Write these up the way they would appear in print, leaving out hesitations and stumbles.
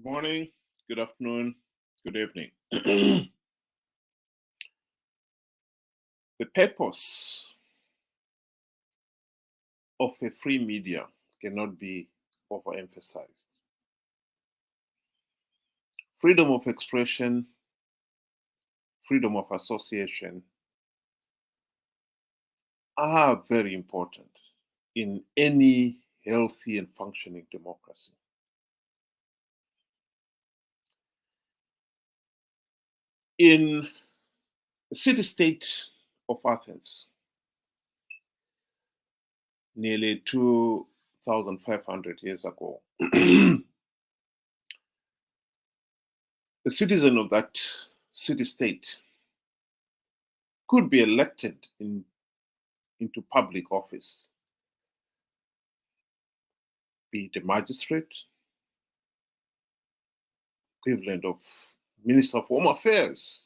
Good morning, good afternoon, good evening. The purpose of a free media cannot be overemphasized. Freedom of expression, freedom of association are very important in any healthy and functioning democracy. In the city-state of Athens, nearly 2,500 years ago, the citizen of that city-state could be elected into public office, be it a magistrate, equivalent of Minister of Home Affairs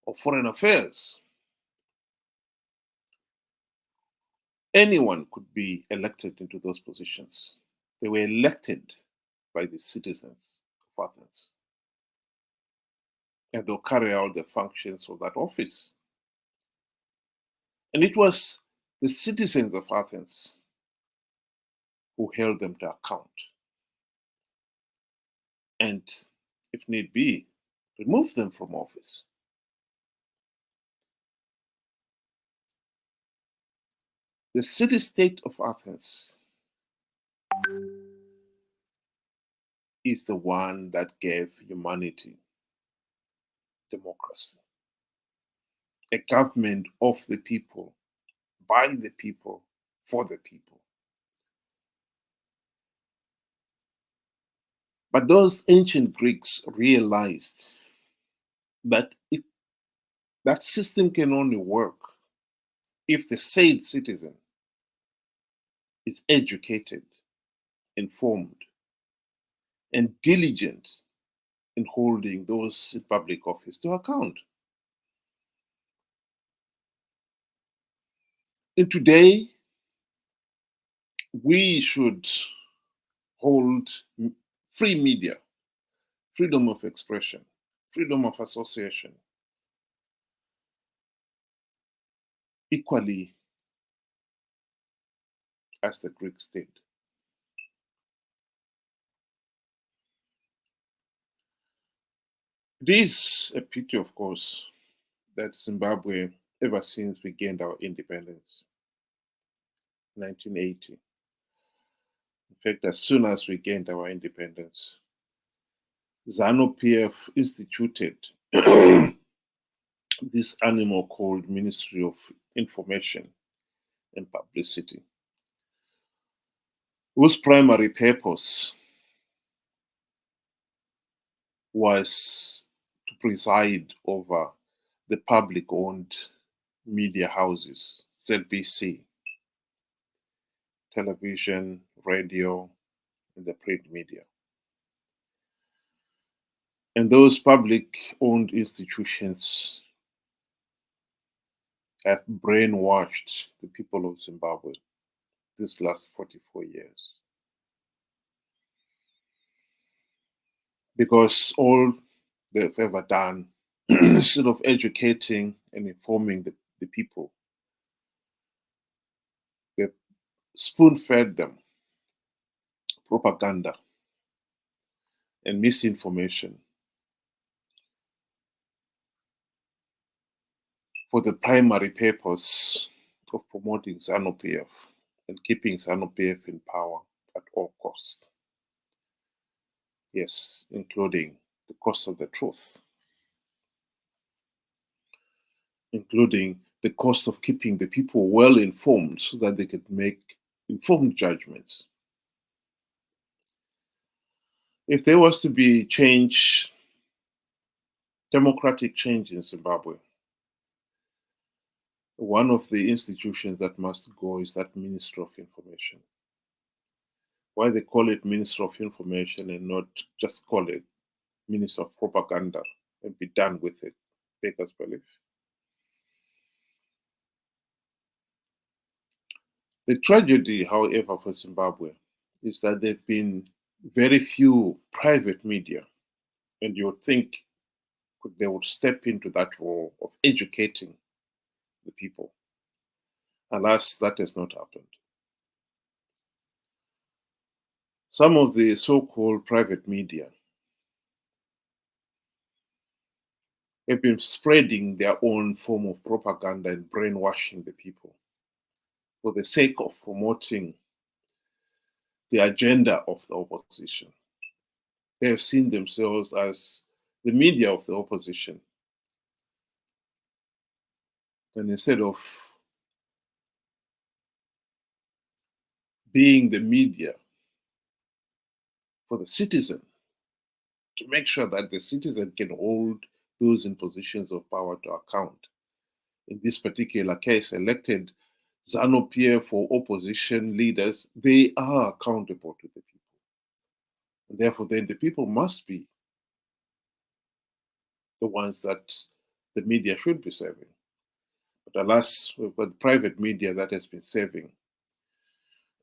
or Foreign Affairs. Anyone could be elected into those positions. They were elected by the citizens of Athens. And they'll carry out the functions of that office. And it was the citizens of Athens who held them to account. And if need be, remove them from office. The city-state of Athens is the one that gave humanity democracy. A government of the people, by the people, for the people. But those ancient Greeks realized that that system can only work if the said citizen is educated, informed, and diligent in holding those in public office to account. And today, we should hold free media, freedom of expression, freedom of association equally as the Greeks did. It is a pity, of course, that Zimbabwe, ever since we gained our independence, 1980, in fact, as soon as we gained our independence, Zanu PF instituted this animal called Ministry of Information and Publicity, whose primary purpose was to preside over the public-owned media houses, ZBC, television, radio, and the print media. And those public-owned institutions have brainwashed the people of Zimbabwe these last 44 years. Because all they've ever done, instead of educating and informing the people, they've spoon-fed them propaganda and misinformation for the primary purpose of promoting Zanu PF and keeping Zanu PF in power at all costs. Yes, including the cost of the truth, including the cost of keeping the people well informed so that they could make informed judgments. If there was to be change, democratic change in Zimbabwe, one of the institutions that must go is that Ministry of Information. Why they call it Ministry of Information and not just call it Minister of Propaganda and be done with it, beggars belief. The tragedy, however, for Zimbabwe is that they've been very few private media, and you would think they would step into that role of educating the people. Alas, that has not happened. Some of the so-called private media have been spreading their own form of propaganda and brainwashing the people for the sake of promoting the agenda of the opposition. They have seen themselves as the media of the opposition. And instead of being the media for the citizen, to make sure that the citizen can hold those in positions of power to account. In this particular case, elected Zanu PF or opposition leaders, they are accountable to the people. And therefore, then the people must be the ones that the media should be serving. But alas, we've got private media that has been serving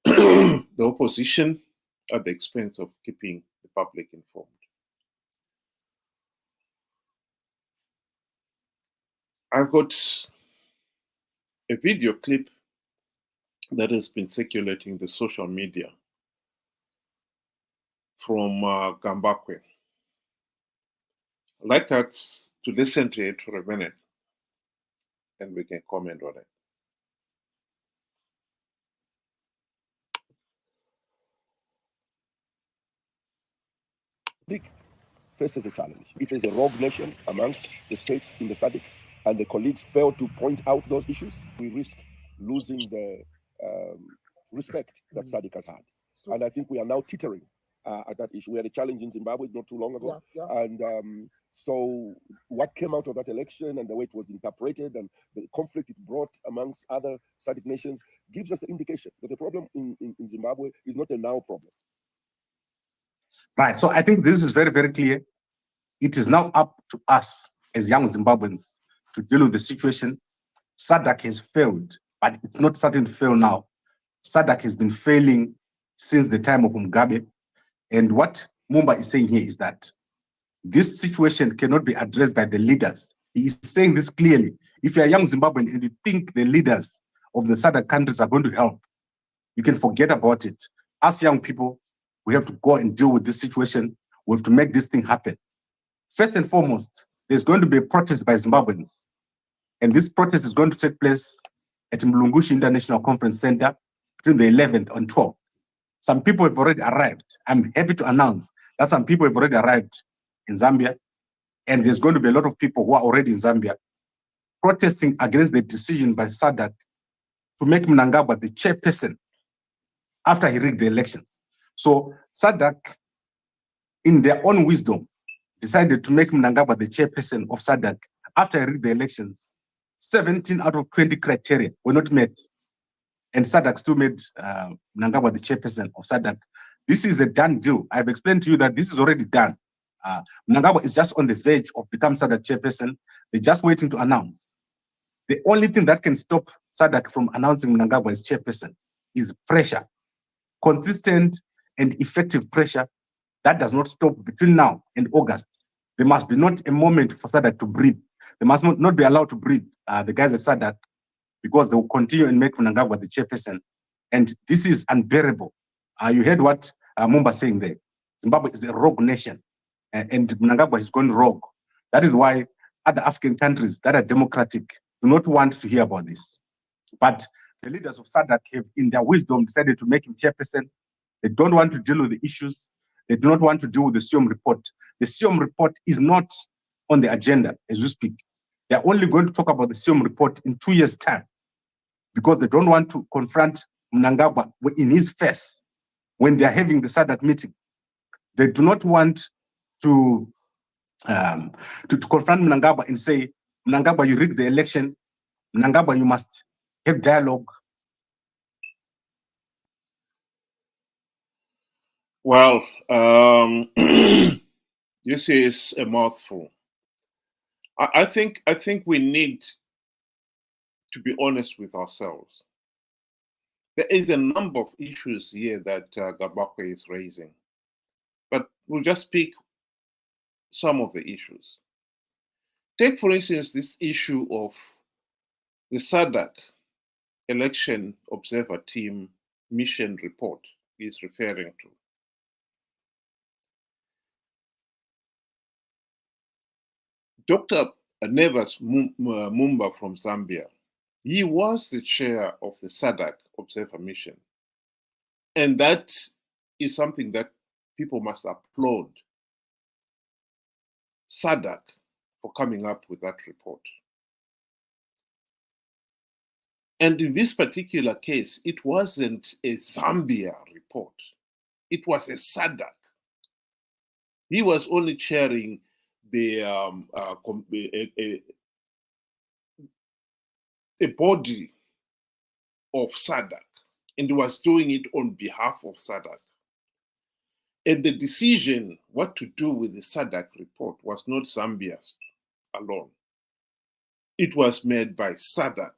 the opposition at the expense of keeping the public informed. I've got a video clip that has been circulating the social media from Gambakwe. I'd like us to listen to it for a minute and we can comment on it. Faces a challenge. It is a rogue nation amongst the states in the SADC, and the colleagues fail to point out those issues. We risk losing the respect that SADC has had. And I think we are now teetering at that issue. We had a challenge in Zimbabwe not too long ago. And so what came out of that election and the way it was interpreted and the conflict it brought amongst other SADC nations gives us the indication that the problem in Zimbabwe is not a now problem. Right. So I think this is very, very clear. It is now up to us as young Zimbabweans to deal with the situation. SADC has failed, but it's not starting to fail now. SADC has been failing since the time of Mugabe. And what Mumba is saying here is that this situation cannot be addressed by the leaders. He is saying this clearly. If you're a young Zimbabwean and you think the leaders of the SADC countries are going to help, you can forget about it. Us young people, we have to go and deal with this situation. We have to make this thing happen. First and foremost, there's going to be a protest by Zimbabweans. And this protest is going to take place at Mlungushi International Conference Center between the 11th and 12th. Some people have already arrived. I'm happy to announce that some people have already arrived in Zambia. And there's going to be a lot of people who are already in Zambia protesting against the decision by SADC to make Mnangagwa the chairperson after he rigged the elections. So SADC, in their own wisdom, decided to make Mnangagwa the chairperson of SADC after he rigged the elections. 17 out of 20 criteria were not met. And SADC still made Mnangagwa the chairperson of SADC. This is a done deal. I've explained to you that this is already done. Mnangagwa is just on the verge of becoming SADC chairperson. They're just waiting to announce. The only thing that can stop SADC from announcing Mnangagwa as chairperson is pressure. Consistent and effective pressure that does not stop between now and August. There must be not a moment for SADC to breathe. They must not be allowed to breathe, the guys at SADC, because they will continue and make Mnangagwa the chairperson. And this is unbearable. You heard what Mumba saying there. Zimbabwe is a rogue nation, and Mnangagwa has gone rogue. That is why other African countries that are democratic do not want to hear about this. But the leaders of SADC have, in their wisdom, decided to make him chairperson. They don't want to deal with the issues. They do not want to deal with the SIOM report. The SIOM report is not on the agenda as we speak. They're only going to talk about the SIOM report in 2 years' time because they don't want to confront Mnangagwa in his face when they're having the SADC meeting. They do not want to confront Mnangagwa and say, Mnangagwa, you rigged the election. Mnangagwa, you must have dialogue. Well, this is a mouthful. I think we need to be honest with ourselves. There is a number of issues here that Gambakwe is raising. We'll just pick some of the issues. Take, for instance, this issue of the SADC Election Observer Team mission report is referring to. Dr. Nevas Mumba from Zambia, he was the chair of the SADC Observer Mission. And that is something that people must applaud SADC for coming up with that report. And in this particular case, it wasn't a Zambia report. It was a SADC. He was only chairing the a body of SADC, and he was doing it on behalf of SADC. And the decision what to do with the SADC report was not Zambia's alone. It was made by SADC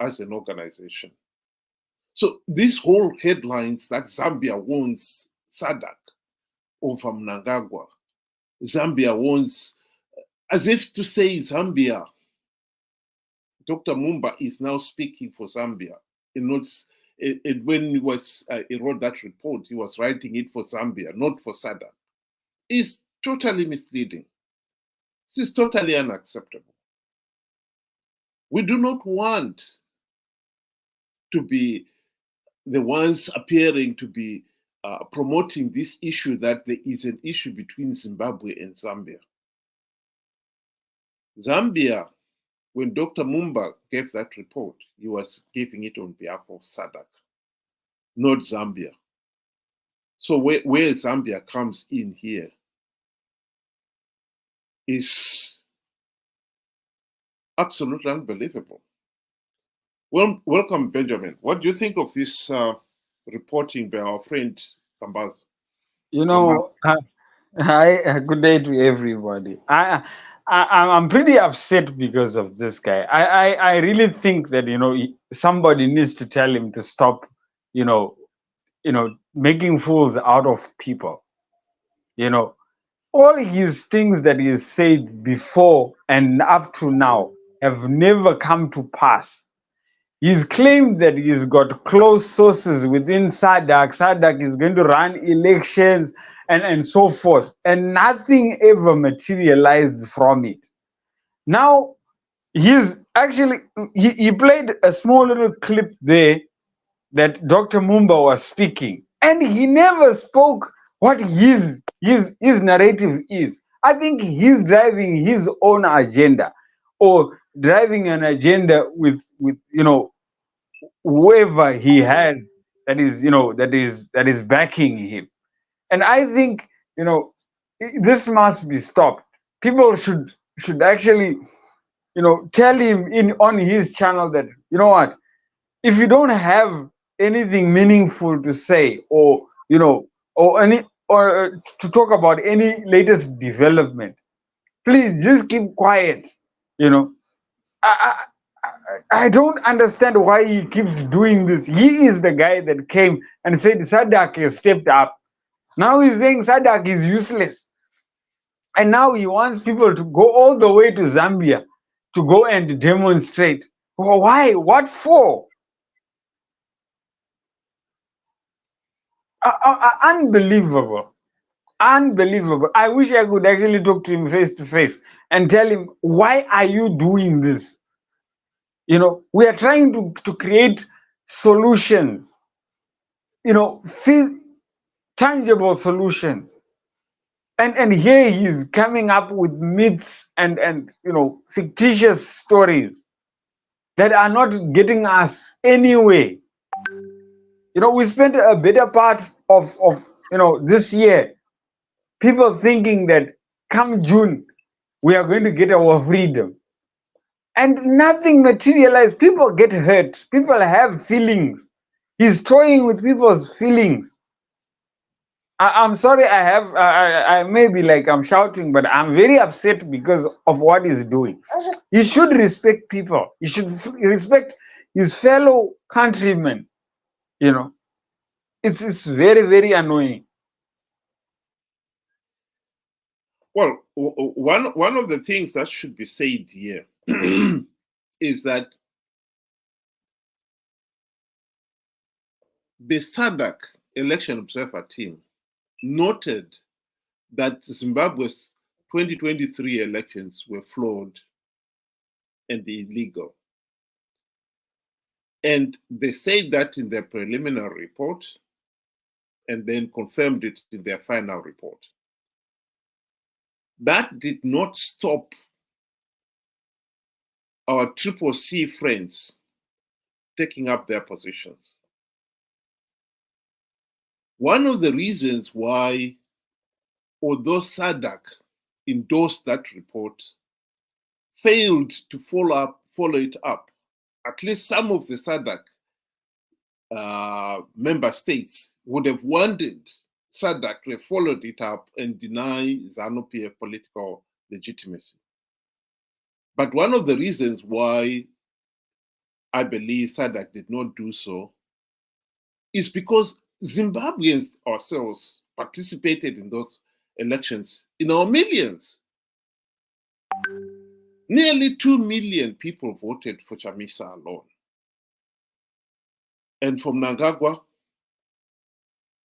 as an organization. So this whole headlines that Zambia wants SADC over Mnangagwa, Zambia wants, as if to say Zambia, Dr. Mumba is now speaking for Zambia. When he wrote that report, he was writing it for Zambia, not for SADC. It's totally misleading. This is totally unacceptable. We do not want to be the ones appearing to be promoting this issue that there is an issue between Zimbabwe and Zambia. Zambia, when Dr. Mumba gave that report, he was giving it on behalf of SADC, not Zambia. So where Zambia comes in here is absolutely unbelievable. Well, welcome, Benjamin. What do you think of this reporting by our friend Kambaz? You know, hi, good day to everybody. I'm pretty upset because of this guy. I really think that, you know, somebody needs to tell him to stop, you know, making fools out of people. You know, all his things that he said before and up to now have never come to pass. He's claimed that he's got close sources within SADC. SADC is going to run elections and so forth. And nothing ever materialized from it. Now, he's actually, he played a small little clip there that Dr. Mumba was speaking. And he never spoke what his narrative is. I think he's driving his own agenda, or driving an agenda with you know, whoever he has that is, you know, that is backing him. And I think, you know, this must be stopped. People should actually, you know, tell him on his channel that, you know what, if you don't have anything meaningful to say, or, you know, or to talk about any latest development, please just keep quiet. You know, I don't understand why he keeps doing this. He is the guy that came and said SADC has stepped up. Now he's saying SADC is useless. And now he wants people to go all the way to Zambia to go and demonstrate. Why? What for? Unbelievable. Unbelievable. I wish I could actually talk to him face to face and tell him, why are you doing this? You know, we are trying to create solutions, you know, tangible solutions. And here he's coming up with myths and you know, fictitious stories that are not getting us anywhere. You know, we spent a better part of you know, this year, people thinking that come June, we are going to get our freedom. And nothing materialized. People get hurt. People have feelings. He's toying with people's feelings. I'm sorry, I may be like I'm shouting, but I'm very upset because of what he's doing. He should respect people. He should respect his fellow countrymen. You know, it's very, very annoying. Well, one of the things that should be said here is that the SADC election observer team noted that Zimbabwe's 2023 elections were flawed and illegal. And they said that in their preliminary report and then confirmed it in their final report. That did not stop our CCC friends taking up their positions. One of the reasons why, although SADC endorsed that report, failed to follow it up, at least some of the SADC member states would have wanted SADC to have followed it up and deny Zanu PF political legitimacy. But one of the reasons why I believe SADC did not do so is because Zimbabweans ourselves participated in those elections in our millions. Nearly 2 million people voted for Chamisa alone. And from Nangagwa,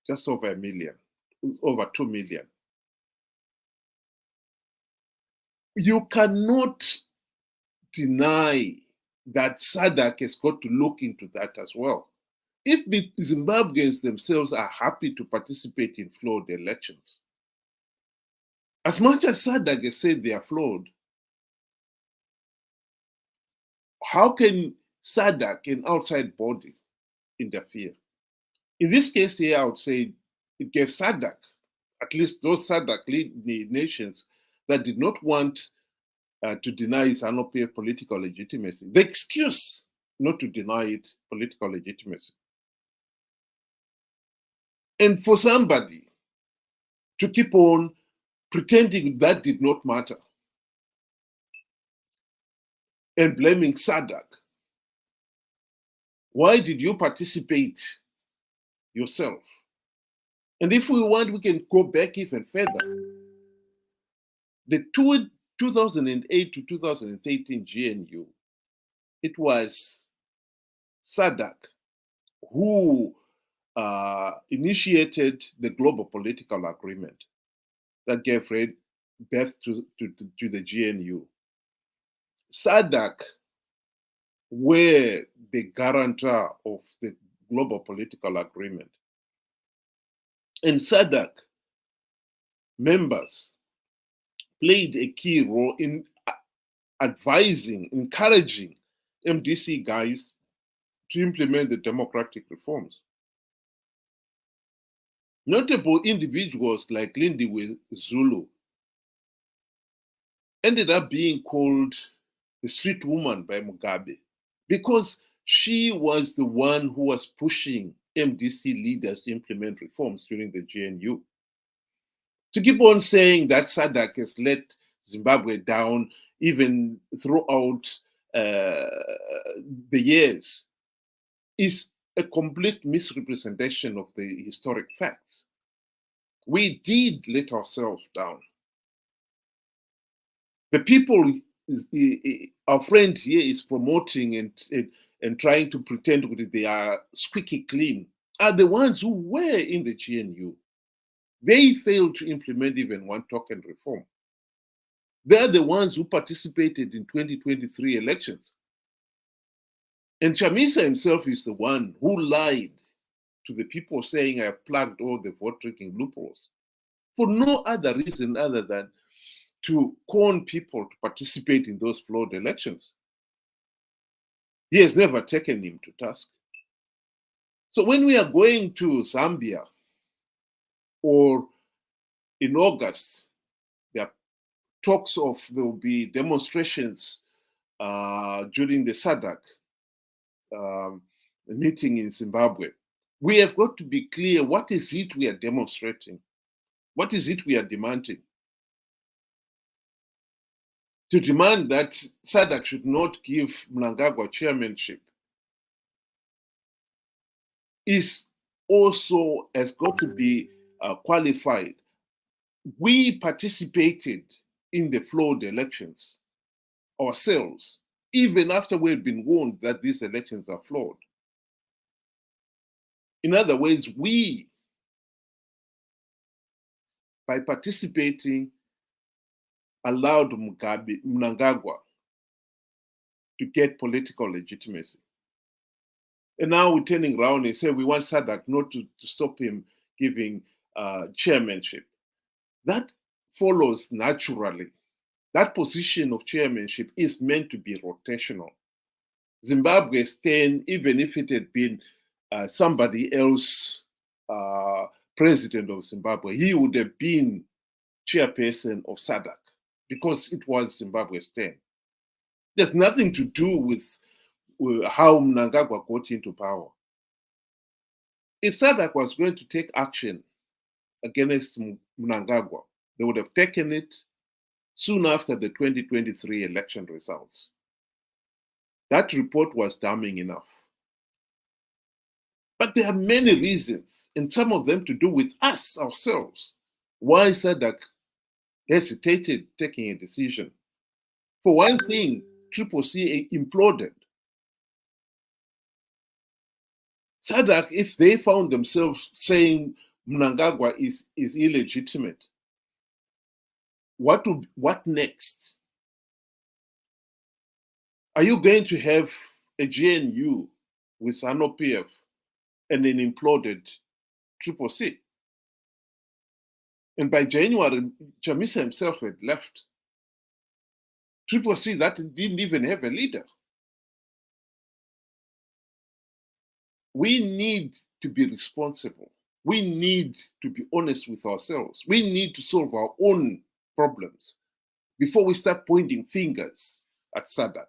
just over 1 million, over 2 million. You cannot deny that SADC has got to look into that as well. If the Zimbabweans themselves are happy to participate in flawed elections, as much as SADC has said they are flawed, how can SADC, an outside body, interfere? In this case here, I would say it gave SADC, at least those SADC nations that did not want to deny Zanu PF political legitimacy, the excuse not to deny it political legitimacy. And for somebody to keep on pretending that did not matter and blaming SADC, why did you participate yourself? And if we want, we can go back even further. The 2008 to 2013 GNU, it was SADC who initiated the global political agreement that gave birth to the GNU. SADC were the guarantor of the global political agreement. And SADC members played a key role in advising, encouraging MDC guys to implement the democratic reforms. Notable individuals like Lindiwe Zulu ended up being called the street woman by Mugabe because she was the one who was pushing MDC leaders to implement reforms during the GNU. To keep on saying that SADC has let Zimbabwe down even throughout the years is a complete misrepresentation of the historic facts. We did let ourselves down. The people our friend here is promoting and trying to pretend that they are squeaky clean are the ones who were in the GNU. They failed to implement even one token reform. They're the ones who participated in 2023 elections. And Chamisa himself is the one who lied to the people saying I have plugged all the vote-taking loopholes for no other reason other than to con people to participate in those flawed elections. He has never taken him to task. So when we are going to Zambia, or in August, there are talks of there will be demonstrations during the SADC meeting in Zimbabwe. We have got to be clear, what is it we are demonstrating? What is it we are demanding? To demand that SADC should not give Mnangagwa chairmanship is also has got to be qualified we participated in the flawed elections ourselves, even after we had been warned that these elections are flawed. In other words, we, by participating, allowed Mnangagwa to get political legitimacy. And now we're turning around and say we want SADC not to stop him giving chairmanship. That follows naturally. That position of chairmanship is meant to be rotational. Zimbabwe staying, even if it had been somebody else president of Zimbabwe, he would have been chairperson of SADC because it was Zimbabwe's turn. There's nothing to do with how Mnangagwa got into power. If SADC was going to take action against Mnangagwa, they would have taken it soon after the 2023 election results. That report was damning enough. But there are many reasons, and some of them to do with us ourselves, why SADC hesitated taking a decision. For one thing, CCC imploded. SADC, if they found themselves saying Mnangagwa is illegitimate, what next? Are you going to have a GNU with Zanu PF and an imploded CCC? And by January, Chamisa himself had left. CCC that didn't even have a leader. We need to be responsible. We need to be honest with ourselves. We need to solve our own problems before we start pointing fingers at SADC.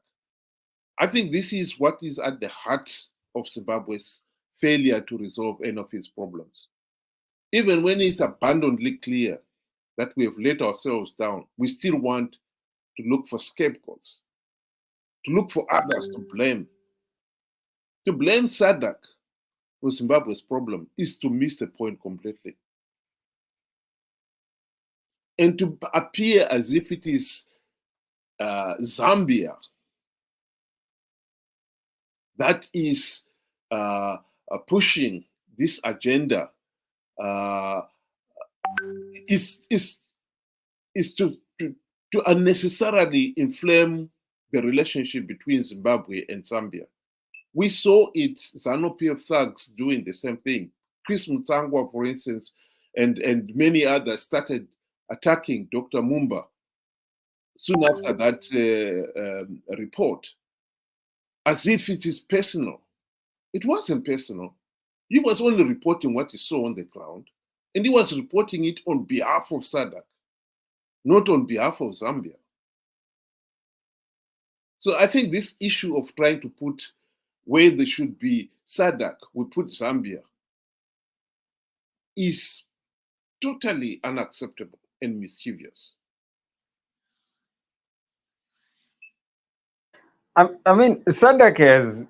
I think this is what is at the heart of Zimbabwe's failure to resolve any of its problems. Even when it's abundantly clear that we have let ourselves down, we still want to look for scapegoats, to look for others to blame. To blame SADC for Zimbabwe's problem is to miss the point completely. And to appear as if it is Zambia that is pushing this agenda is to unnecessarily inflame the relationship between Zimbabwe and Zambia. We saw it, Zanu PF thugs doing the same thing. Chris Mutsangwa, for instance, and many others started attacking Dr. Mumba soon after that report, as if it is personal. It wasn't personal. He was only reporting what he saw on the ground, and he was reporting it on behalf of SADC, not on behalf of Zambia. So I think this issue of trying to put where there should be SADC, we put Zambia, is totally unacceptable and mischievous. I mean, SADC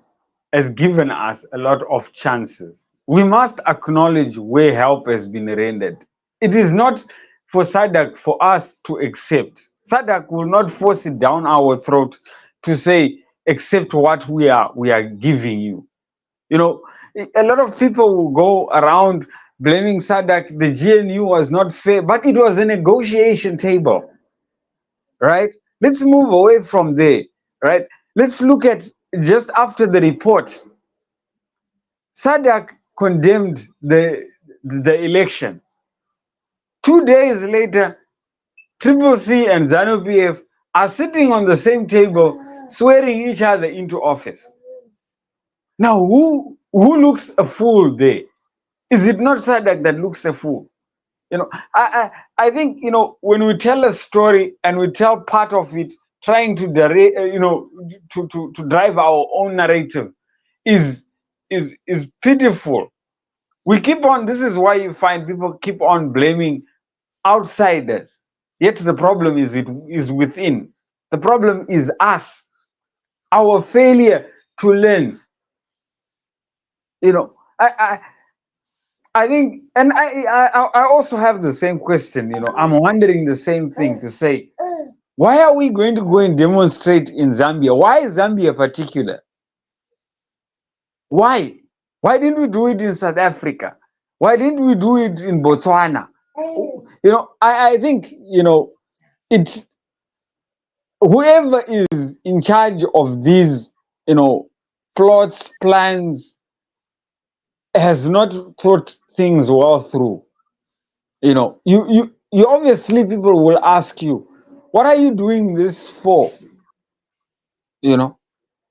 has given us a lot of chances. We must acknowledge where help has been rendered. It is not for SADC for us to accept. SADC will not force it down our throat to say, accept what we are giving you. You know, a lot of people will go around blaming SADC. The GNU was not fair, but it was a negotiation table, right? Let's move away from there, right? Let's look at just after the report. SADC condemned the elections. 2 days later, CCC and Zanu PF are sitting on the same table, swearing each other into office. Now, who looks a fool there? Is it not SADC that looks a fool? You know, I think, you know, when we tell a story and we tell part of it, trying to to drive our own narrative is pitiful. We keep on. This is why you find people keep on blaming outsiders. Yet the problem is within. The problem is us. Our failure to learn. You know, I think, and I also have the same question. You know, I'm wondering the same thing to say, why are we going to go and demonstrate in Zambia? Why Zambia particular? Why? Why didn't we do it in South Africa? Why didn't we do it in Botswana? You know, I think, you know, it's whoever is in charge of these, you know, plots, plans, has not thought things well through. You know, you obviously, people will ask you, what are you doing this for? You know,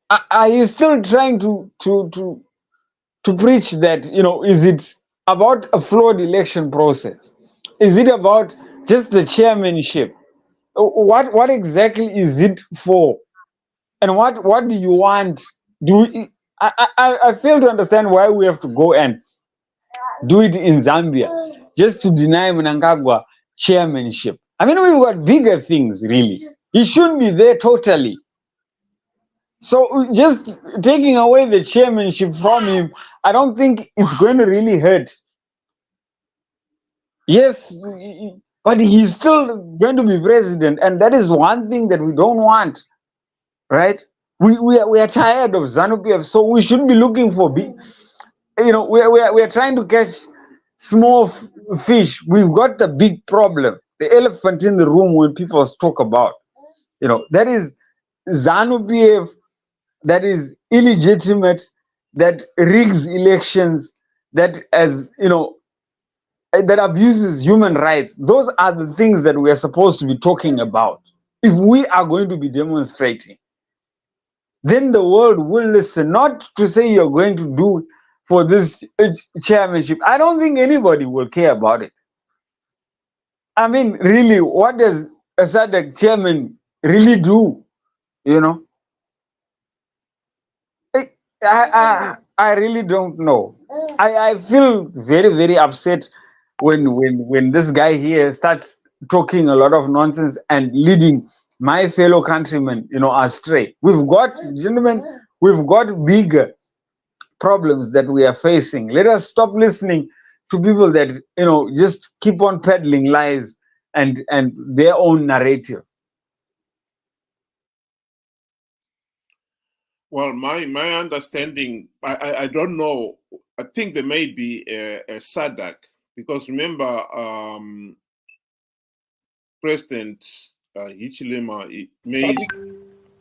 are you still trying to preach that, you know, is it about a flawed election process? Is it about just the chairmanship? What exactly is it for? And what do you want? I fail to understand why we have to go and do it in Zambia just to deny Mnangagwa chairmanship. I mean, we've got bigger things, really. He shouldn't be there totally. So just taking away the chairmanship from him, I don't think it's going to really hurt. Yes, but he's still going to be president, and that is one thing that we don't want, right? We are tired of Zanu PF, so we should be looking for big. You know, we are trying to catch small fish. We've got the big problem, the elephant in the room when people talk about, you know, that is Zanu PF, that is illegitimate, that rigs elections, that, as you know, that abuses human rights. Those are the things that we are supposed to be talking about. If we are going to be demonstrating, then the world will listen. Not to say you're going to do for this chairmanship. I don't think anybody will care about it. I mean, really, what does a SADC chairman really do? You know, I really don't know. I feel very, very upset when this guy here starts talking a lot of nonsense and leading my fellow countrymen, you know, astray. We've got, gentlemen, we've got bigger problems that we are facing. Let us stop listening to people that, you know, just keep on peddling lies and their own narrative. Well, my understanding, I don't know. I think there may be a SADC, because remember, President Hichilema made.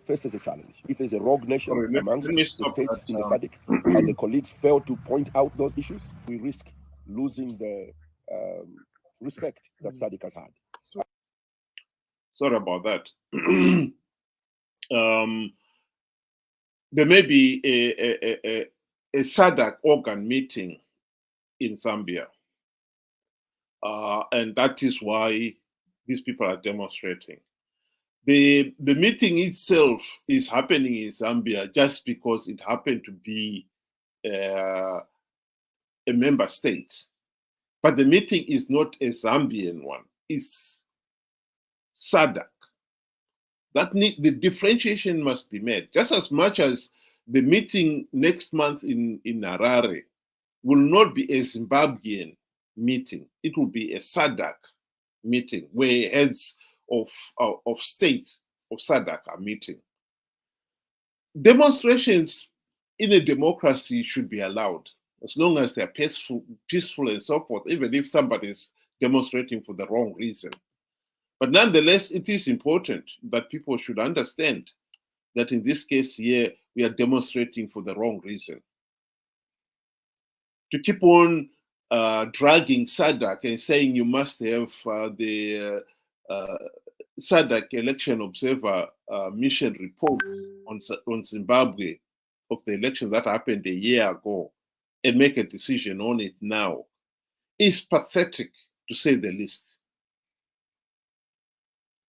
Faces a challenge. If there's a rogue nation amongst the states in the that, SADC and the colleagues fail to point out those issues, we risk losing the respect that SADC has had. Sorry about that. There may be a SADC organ meeting in Zambia, and that is why these people are demonstrating. The meeting itself is happening in Zambia just because it happened to be a member state. But the meeting is not a Zambian one, it's SADC. The differentiation must be made. Just as much as the meeting next month in Harare will not be a Zimbabwean meeting, it will be a SADC meeting where heads of state of SADC are meeting. Demonstrations in a democracy should be allowed as long as they're peaceful and so forth, even if somebody's demonstrating for the wrong reason. But nonetheless, it is important that people should understand that in this case here, we are demonstrating for the wrong reason. To keep on dragging SADC and saying you must have the SADC election observer mission report on Zimbabwe of the election that happened a year ago and make a decision on it now is pathetic, to say the least.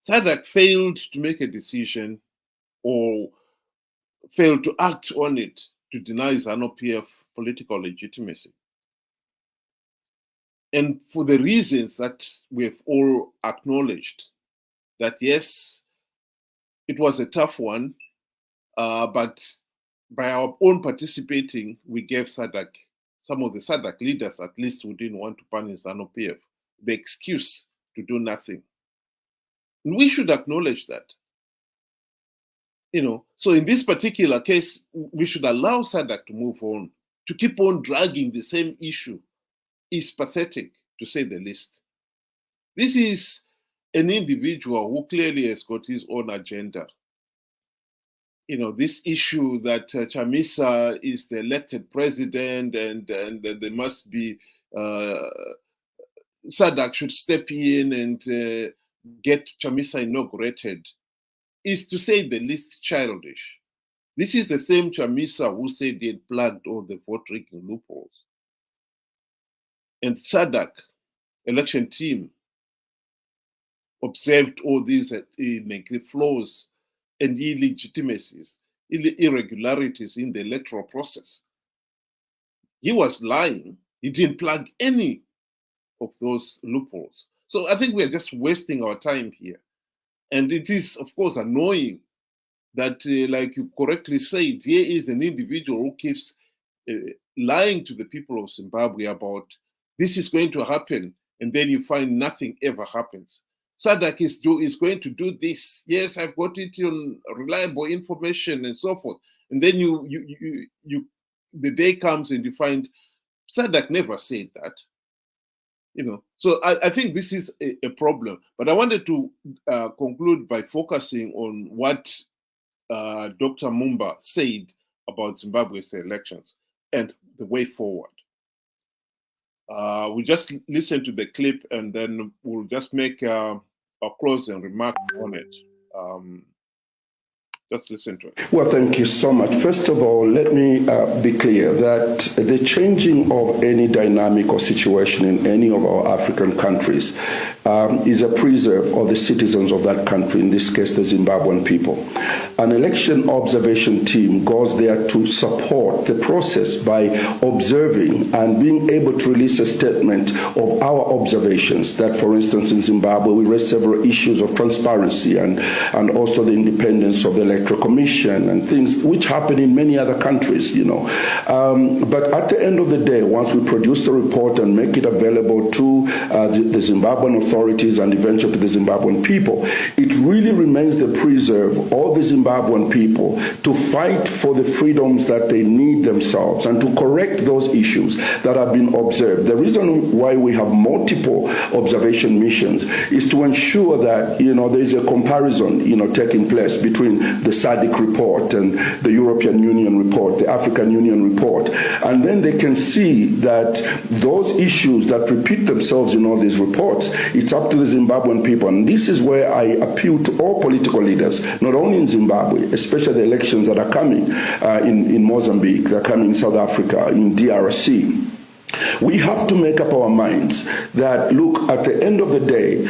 SADC failed to make a decision or failed to act on it to deny Zanu PF political legitimacy. And for the reasons that we've all acknowledged, that yes, it was a tough one, but by our own participating, we gave SADC some of the SADC leaders at least who didn't want to punish Zanu PF, the excuse to do nothing. And we should acknowledge that. So in this particular case, we should allow SADC to move on. To keep on dragging the same issue is pathetic, to say the least. This is an individual who clearly has got his own agenda. This issue that Chamisa is the elected president and there must be, SADC should step in and get Chamisa inaugurated, is to say the least childish. This is the same Chamisa who said he had plugged all the vote rigging loopholes. And SADC election team observed all these flaws and illegitimacies, irregularities in the electoral process. He was lying. He didn't plug any of those loopholes. So I think we are just wasting our time here. And it is, of course, annoying that, like you correctly said, here is an individual who keeps lying to the people of Zimbabwe about this is going to happen, and then you find nothing ever happens. SADC is going to do this. Yes, I've got it on reliable information and so forth. And then the day comes and you find SADC never said that. So I think this is a problem. But I wanted to conclude by focusing on what Dr. Mumba said about Zimbabwe's elections and the way forward. We just listen to the clip and then we'll just make a closing remark on it. Just listen to it. Well, thank you so much. First of all, let me be clear that the changing of any dynamic or situation in any of our African countries is a preserve of the citizens of that country, in this case, the Zimbabwean people. An election observation team goes there to support the process by observing and being able to release a statement of our observations that, for instance, in Zimbabwe, we raised several issues of transparency and also the independence of the Electoral Commission and things which happen in many other countries, But at the end of the day, once we produce the report and make it available to the Zimbabwean authorities and eventually to the Zimbabwean people, it really remains the preserve of the Zimbabwean people to fight for the freedoms that they need themselves and to correct those issues that have been observed. The reason why we have multiple observation missions is to ensure that, there is a comparison, taking place between the SADC report and the European Union report, the African Union report. And then they can see that those issues that repeat themselves in all these reports, it's up to the Zimbabwean people. And this is where I appeal to all political leaders, not only in Zimbabwe, especially the elections that are coming in Mozambique, that are coming in South Africa, in DRC. We have to make up our minds that, look, at the end of the day,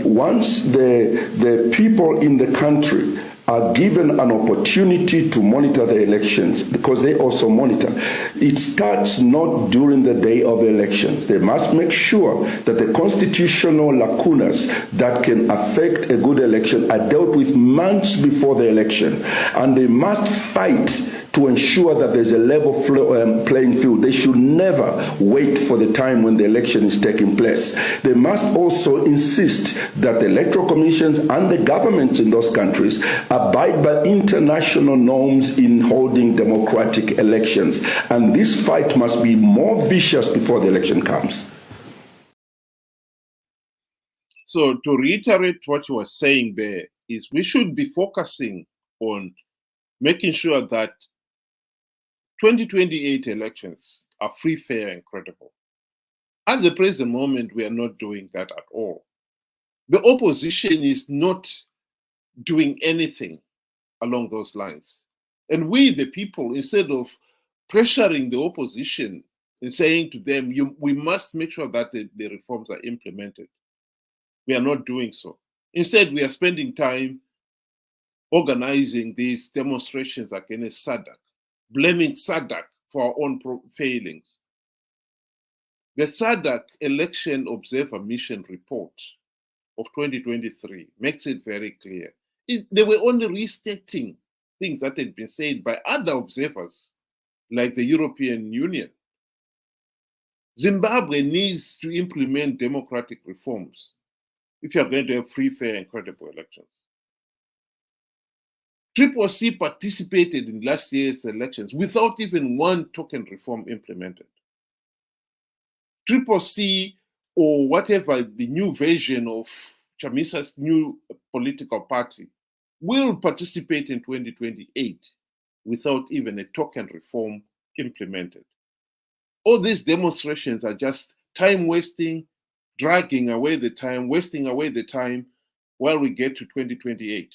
once the people in the country are given an opportunity to monitor the elections, because they also monitor, it starts not during the day of the elections. They must make sure that the constitutional lacunas that can affect a good election are dealt with months before the election. And they must fight to ensure that there's a level playing field. They should never wait for the time when the election is taking place. They must also insist that the electoral commissions and the governments in those countries abide by international norms in holding democratic elections. And this fight must be more vicious before the election comes. So to reiterate what you were saying there is we should be focusing on making sure that 2028 elections are free, fair, and credible. At the present moment, we are not doing that at all. The opposition is not doing anything along those lines. And we, the people, instead of pressuring the opposition and saying to them, we must make sure that the reforms are implemented, we are not doing so. Instead, we are spending time organizing these demonstrations against SADC, blaming SADC for our own failings. The SADC Election Observer Mission report of 2023 makes it very clear. They were only restating things that had been said by other observers, like the European Union, Zimbabwe needs to implement democratic reforms if you are going to have free, fair, and credible elections. CCC participated in last year's elections without even one token reform implemented. CCC, or whatever the new version of Chamisa's new political party, will participate in 2028 without even a token reform implemented. All these demonstrations are just time wasting, dragging away the time, wasting away the time while we get to 2028.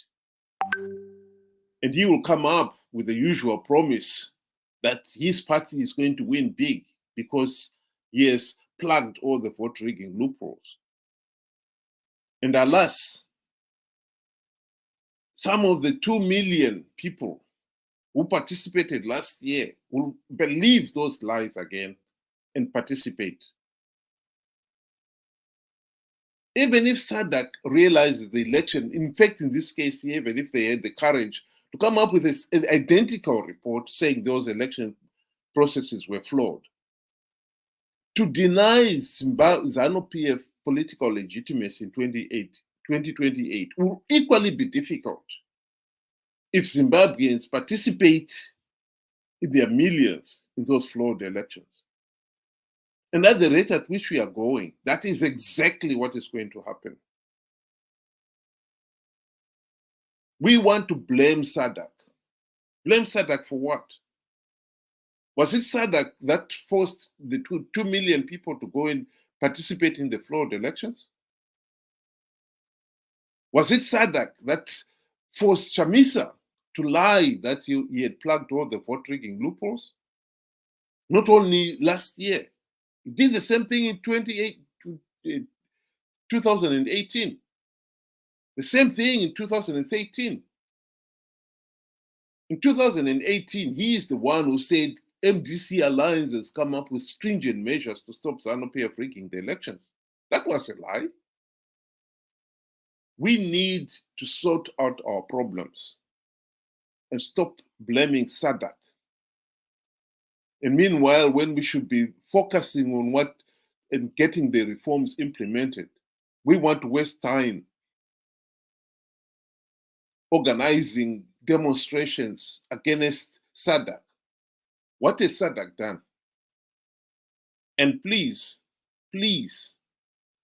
And he will come up with the usual promise that his party is going to win big because he has plugged all the vote rigging loopholes. And alas, some of the 2 million people who participated last year will believe those lies again and participate. Even if SADC realizes the election, in fact, in this case, even if they had the courage to come up with an identical report saying those election processes were flawed, to deny Zanu PF political legitimacy in 2028 will equally be difficult if Zimbabweans participate in their millions in those flawed elections. And at the rate at which we are going, that is exactly what is going to happen. We want to blame SADC. Blame SADC for what? Was it SADC that forced the 2 million people to go and participate in the flawed elections? Was it SADC that forced Chamisa to lie that he had plugged all the vote rigging loopholes? Not only last year, he did the same thing in 2018. The same thing in 2013. In 2018, he is the one who said MDC Alliance has come up with stringent measures to stop Zanu PF rigging the elections. That was a lie. We need to sort out our problems and stop blaming SADC. And meanwhile, when we should be focusing on what and getting the reforms implemented, we want to waste time organizing demonstrations against SADC. What has SADC done? And please,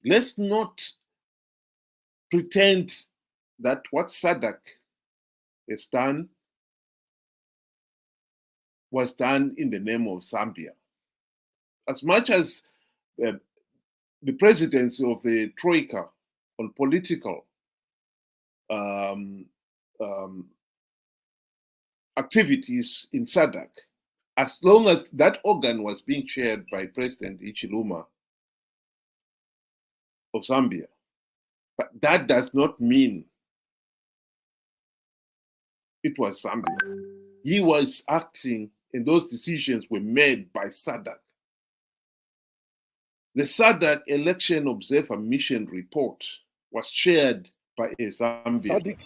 let's not pretend that what SADC has done was done in the name of Zambia. As much as the presidency of the Troika on political activities in SADC, as long as that organ was being chaired by President Ichiluma of Zambia. But that does not mean it was Zambia. He was acting, and those decisions were made by SADC. The SADC Election Observer Mission report was chaired by a Zambian. SADC,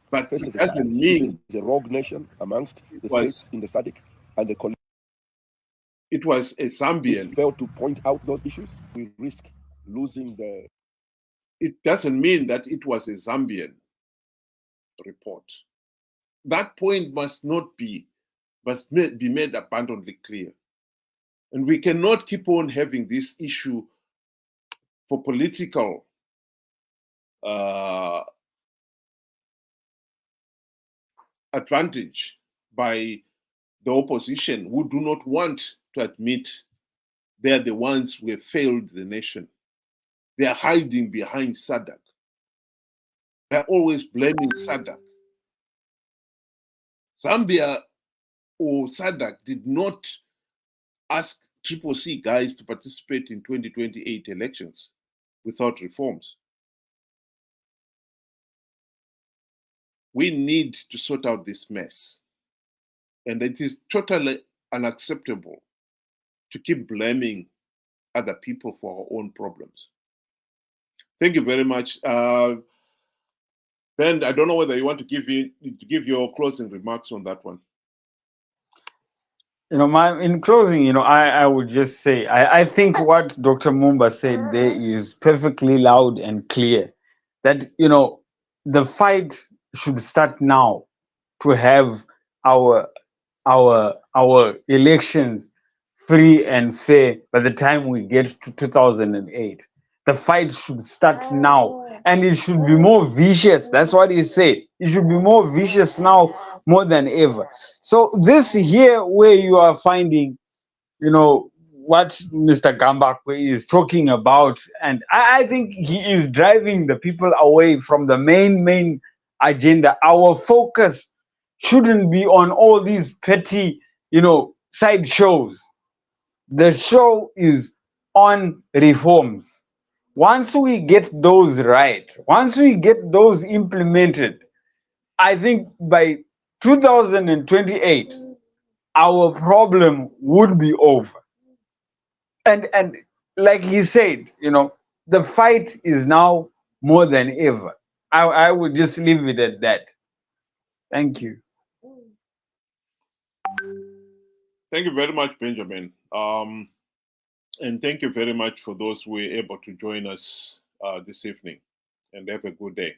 but it doesn't mean the rogue nation amongst the states in the SADC and the it was a Zambian. Fail to point out those issues, we risk losing the. It doesn't mean that it was a Zambian report. That point must be made abundantly clear. And we cannot keep on having this issue for political advantage by the opposition who do not want to admit they're the ones who have failed the nation. They are hiding behind SADC. They're always blaming SADC. Zambia or SADC did not ask CCC guys to participate in 2028 elections without reforms. We need to sort out this mess. And it is totally unacceptable to keep blaming other people for our own problems. Thank you very much. Ben, I don't know whether you want to give your closing remarks on that one. In closing, I would just say I think what Dr. Mumba said there is perfectly loud and clear. That the fight should start now to have our our elections free and fair by the time we get to 2008. The fight should start now, and it should be more vicious. That's what he said. It should be more vicious now more than ever. So this here where you are finding, what Mr. Gambakwe is talking about, and I think he is driving the people away from the main agenda. Our focus shouldn't be on all these petty, side shows. The show is on reforms. Once we get those right, once we get those implemented, I think by 2028, our problem would be over. And like he said, the fight is now more than ever. I would just leave it at that. Thank you. Thank you very much, Benjamin. And thank you very much for those who were able to join us this evening. And have a good day.